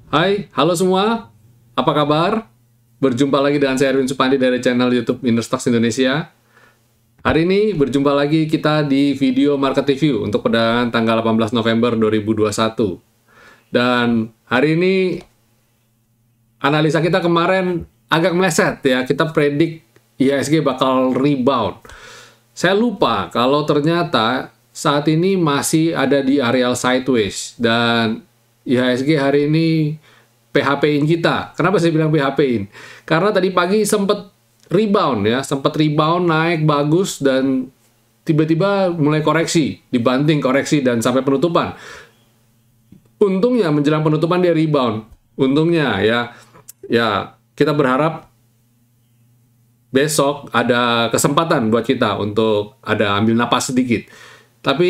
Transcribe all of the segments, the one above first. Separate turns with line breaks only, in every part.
Hai, halo semua. Apa kabar? Berjumpa lagi dengan saya Erwin Supandi dari channel YouTube Innerstocks Indonesia. Hari ini berjumpa lagi kita di video market review untuk perdagangan tanggal 18 November 2021. Dan hari ini analisa kita kemarin agak meleset ya. Kita predik IHSG bakal rebound. Saya lupa kalau ternyata saat ini masih ada di areal sideways dan IHSG hari ini PHP-in kita. Kenapa saya bilang PHP-in? Karena tadi pagi sempat rebound ya, sempat rebound naik bagus dan tiba-tiba mulai koreksi, dibanting koreksi dan sampai penutupan. Untungnya menjelang penutupan dia rebound. Untungnya ya kita berharap besok ada kesempatan buat kita untuk ada ambil napas sedikit. Tapi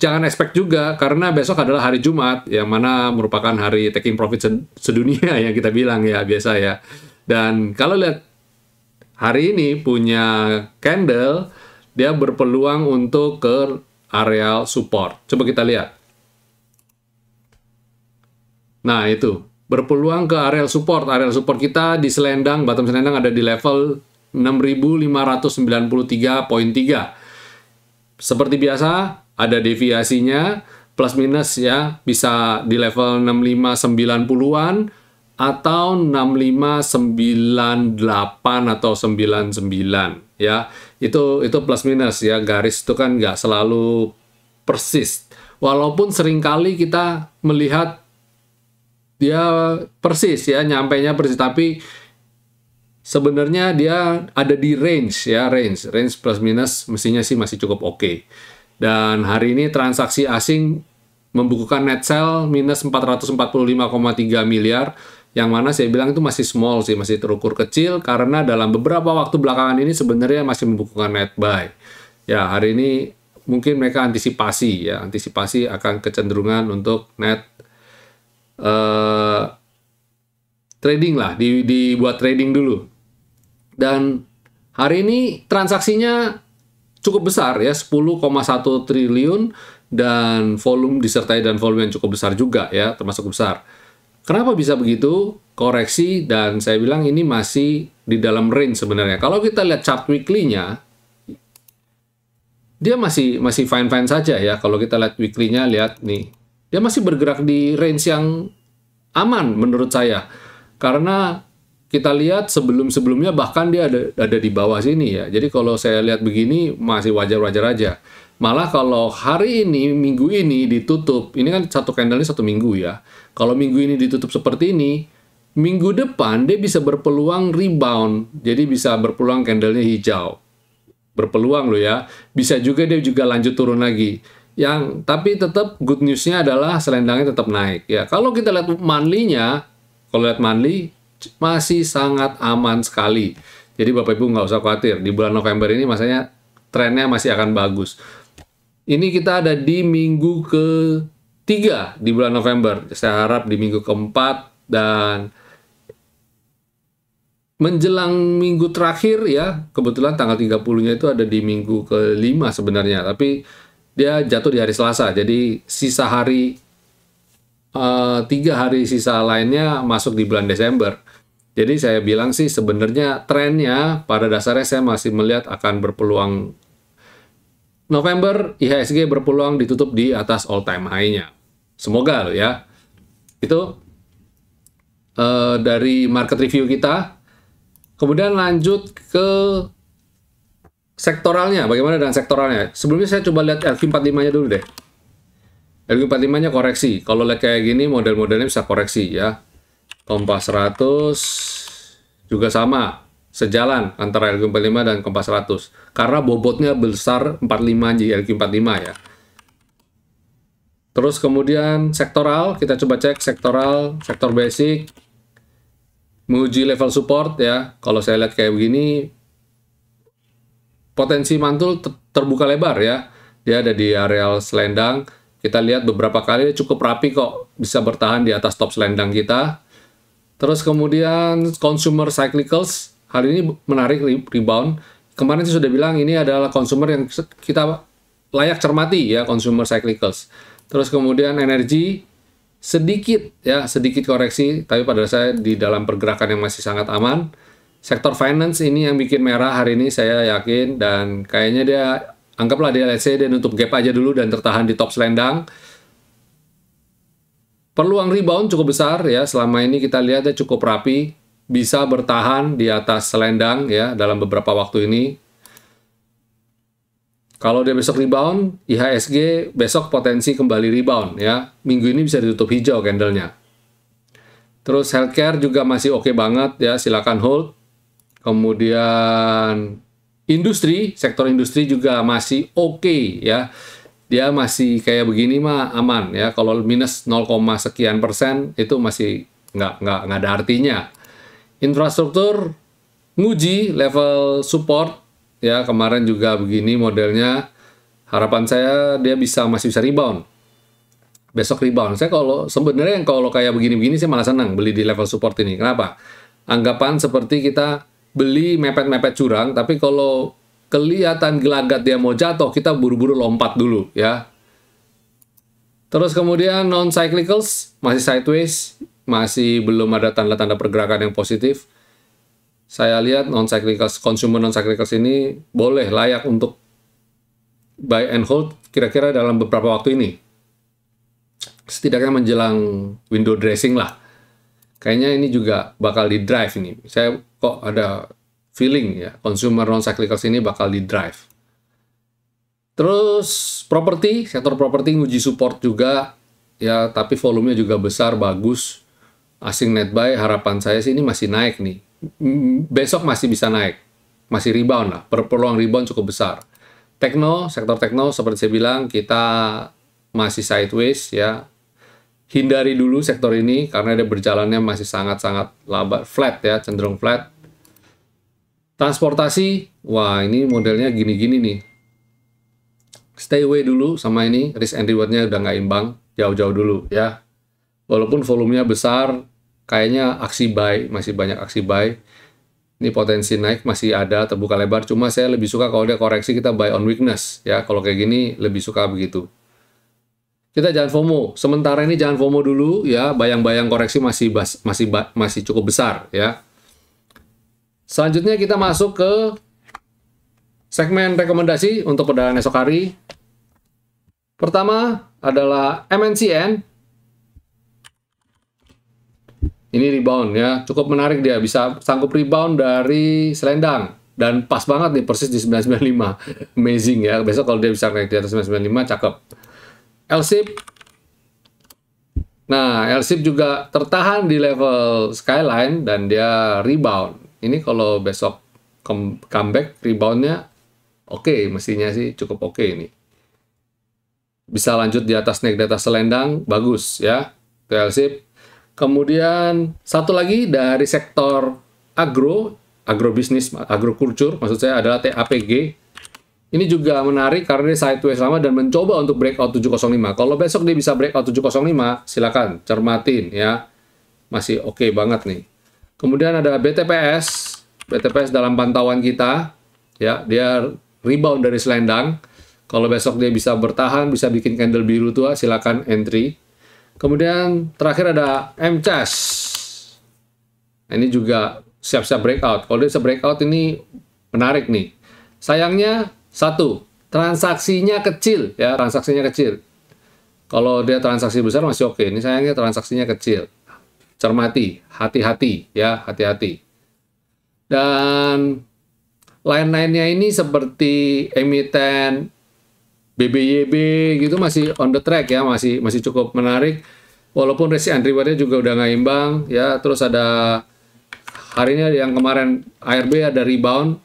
jangan expect juga karena besok adalah hari Jumat yang mana merupakan hari taking profit sedunia yang kita bilang ya biasa ya. Dan kalau lihat hari ini punya candle, dia berpeluang untuk ke areal support. Coba kita lihat. Nah itu berpeluang ke areal support. Areal support kita di selendang, bottom selendang ada di level 6.593.3. Seperti biasa, ada deviasinya, plus minus ya, bisa di level 6590-an, atau 6598 atau 99, ya. Itu plus minus ya, garis itu kan nggak selalu persis. Walaupun seringkali kita melihat dia persis ya, nyampainya persis, tapi sebenarnya dia ada di range ya, range plus minus mestinya sih masih cukup oke. Dan hari ini transaksi asing membukukan net sell minus 445,3 miliar, yang mana saya bilang itu masih small sih, masih terukur kecil karena dalam beberapa waktu belakangan ini sebenarnya masih membukukan net buy. Ya, hari ini mungkin mereka antisipasi akan kecenderungan untuk net trading lah, dibuat trading dulu. Dan hari ini transaksinya cukup besar ya, 10,1 triliun dan volume disertai dan volume yang cukup besar juga ya, termasuk besar. Kenapa bisa begitu? Koreksi dan saya bilang ini masih di dalam range sebenarnya. Kalau kita lihat chart weekly-nya, dia masih fine-fine saja ya. Kalau kita lihat weekly-nya, lihat nih, dia masih bergerak di range yang aman menurut saya. Karena kita lihat sebelum-sebelumnya bahkan dia ada di bawah sini ya. Jadi kalau saya lihat begini masih wajar-wajar aja. Malah kalau hari ini, minggu ini ditutup, ini kan satu candle ini 1 minggu ya. Kalau minggu ini ditutup seperti ini, minggu depan dia bisa berpeluang rebound. Jadi bisa berpeluang candlenya hijau. Berpeluang loh ya. Bisa juga dia juga lanjut turun lagi. Tapi tetap good news-nya adalah selendangnya tetap naik ya. Kalau kita lihat monthly-nya, kalau lihat monthly masih sangat aman sekali. Jadi Bapak Ibu nggak usah khawatir. Di bulan November ini masanya trennya masih akan bagus. Ini kita ada di minggu ke-3 di bulan November. Saya harap di minggu ke-4 dan menjelang minggu terakhir ya. Kebetulan tanggal 30-nya itu ada di minggu ke-5 sebenarnya. Tapi dia jatuh di hari Selasa. Jadi sisa hari 3 hari sisa lainnya masuk di bulan Desember. Jadi saya bilang sih sebenarnya trennya pada dasarnya saya masih melihat akan berpeluang November IHSG berpeluang ditutup di atas all time high-nya. Semoga loh ya. Itu dari market review kita. Kemudian lanjut ke sektoralnya. Bagaimana dengan sektoralnya? Sebelumnya saya coba lihat LQ45-nya dulu deh. LQ45-nya koreksi. Kalau lihat kayak gini model-modelnya bisa koreksi ya. Kompas 100 juga sama, sejalan antara LQ45 dan Kompas 100 karena bobotnya besar 45 di LQ45 ya. Terus kemudian sektoral, kita coba cek sektoral, sektor basic menguji level support ya. Kalau saya lihat kayak begini potensi mantul terbuka lebar ya. Dia ada di areal selendang. Kita lihat beberapa kali cukup rapi kok, bisa bertahan di atas top selendang kita. Terus kemudian consumer cyclicals, hari ini menarik rebound. Kemarin saya sudah bilang ini adalah consumer yang kita layak cermati ya, consumer cyclicals. Terus kemudian energi, sedikit koreksi, tapi pada saya di dalam pergerakan yang masih sangat aman. Sektor finance ini yang bikin merah hari ini saya yakin, dan kayaknya dia, anggaplah dia, let's say dia nutup gap aja dulu dan tertahan di top selendang. Peluang rebound cukup besar ya, selama ini kita lihat dia cukup rapi, bisa bertahan di atas selendang ya dalam beberapa waktu ini. Kalau dia besok rebound, IHSG besok potensi kembali rebound ya. Minggu ini bisa ditutup hijau candlenya. Terus healthcare juga masih oke banget ya, silakan hold. Kemudian industri, sektor industri juga masih oke ya. Dia masih kayak begini mah aman ya. Kalau minus 0, sekian persen itu masih nggak ada artinya. Infrastruktur nguji level support ya, kemarin juga begini modelnya. Harapan saya dia masih bisa rebound. Besok rebound. Saya sebenarnya kalau kayak begini-begini saya malah senang beli di level support ini. Kenapa? Anggapan seperti kita beli mepet-mepet curang, tapi kalau kelihatan gelagat dia mau jatuh, kita buru-buru lompat dulu ya. Terus kemudian non-cyclicals masih sideways, masih belum ada tanda-tanda pergerakan yang positif. Saya lihat non-cyclicals, consumer non-cyclicals ini boleh layak untuk buy and hold kira-kira dalam beberapa waktu ini. Setidaknya menjelang window dressing lah. Kayaknya ini juga bakal di drive ini. Saya kok ada feeling ya, consumer non-cyclicals ini bakal di drive. Terus properti, sektor properti nguji support juga ya, tapi volumenya juga besar, bagus. Asing net buy, harapan saya sih ini masih naik nih. Besok masih bisa naik, masih rebound lah, peluang rebound cukup besar. Tekno, sektor tekno seperti saya bilang kita masih sideways ya. Hindari dulu sektor ini karena dia berjalannya masih sangat-sangat flat ya, cenderung flat. Transportasi, wah ini modelnya gini-gini nih. Stay away dulu sama ini, risk and reward-nya udah nggak imbang, jauh-jauh dulu ya. Walaupun volumenya besar, kayaknya aksi buy, masih banyak aksi buy. Ini potensi naik masih ada, terbuka lebar. Cuma saya lebih suka kalau dia koreksi, kita buy on weakness ya. Kalau kayak gini, lebih suka begitu. Kita jangan FOMO. Sementara ini jangan FOMO dulu ya. Bayang-bayang koreksi masih cukup besar ya. Selanjutnya kita masuk ke segmen rekomendasi untuk perdagangan esok hari. Pertama adalah MNCN. Ini rebound ya, cukup menarik dia, bisa sanggup rebound dari selendang. Dan pas banget nih, persis di 995. Amazing ya, besok kalau dia bisa naik di atas 995, cakep. LSIP. Nah, LSIP juga tertahan di level Skyline dan dia rebound. Ini kalau besok comeback, reboundnya oke, mestinya sih cukup oke ini. Bisa lanjut di atas, naik di atas selendang, bagus ya, itu LSIP. Kemudian satu lagi dari sektor agrobisnis, agrokultur, maksud saya adalah TAPG. Ini juga menarik karena dia sideways lama dan mencoba untuk breakout 705. Kalau besok dia bisa breakout 705, silakan cermatin ya. Masih oke banget nih. Kemudian ada BTPS. BTPS dalam pantauan kita ya, dia rebound dari selendang. Kalau besok dia bisa bertahan, bisa bikin candle biru tua, silakan entry. Kemudian terakhir ada MCAS. Ini juga siap-siap breakout. Kalau dia bisa breakout ini menarik nih. Sayangnya satu, transaksinya kecil ya, transaksinya kecil. Kalau dia transaksi besar masih oke. Ini sayangnya transaksinya kecil. Cermati, hati-hati ya, hati-hati. Dan lain-lainnya ini seperti emiten BBYB gitu masih on the track ya, masih cukup menarik. Walaupun risk and reward-nya juga udah nggak imbang ya. Terus ada hari ini yang kemarin ARB ada rebound.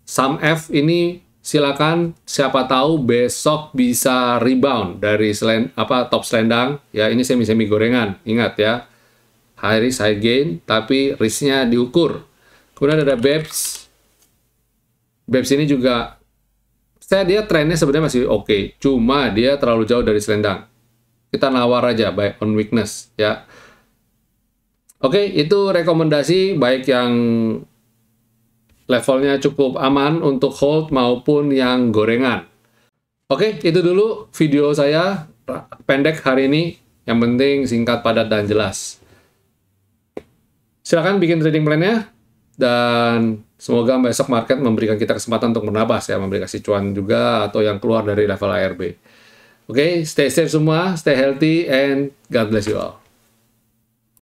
SAMF ini silakan, siapa tahu besok bisa rebound dari top selendang ya. Ini semi gorengan, ingat ya, high risk high gain, tapi risknya diukur. Kemudian ada BEPS. BEPS ini juga dia trennya sebenarnya masih oke, cuma dia terlalu jauh dari selendang. Kita nawar aja buy on weakness ya. Oke, itu rekomendasi baik yang levelnya cukup aman untuk hold maupun yang gorengan. Oke, itu dulu video saya pendek hari ini. Yang penting singkat, padat, dan jelas. Silakan bikin trading plan-nya, dan semoga besok market memberikan kita kesempatan untuk menabas ya, memberi kasih cuan juga atau yang keluar dari level ARB. Oke, stay safe semua, stay healthy, and God bless you all.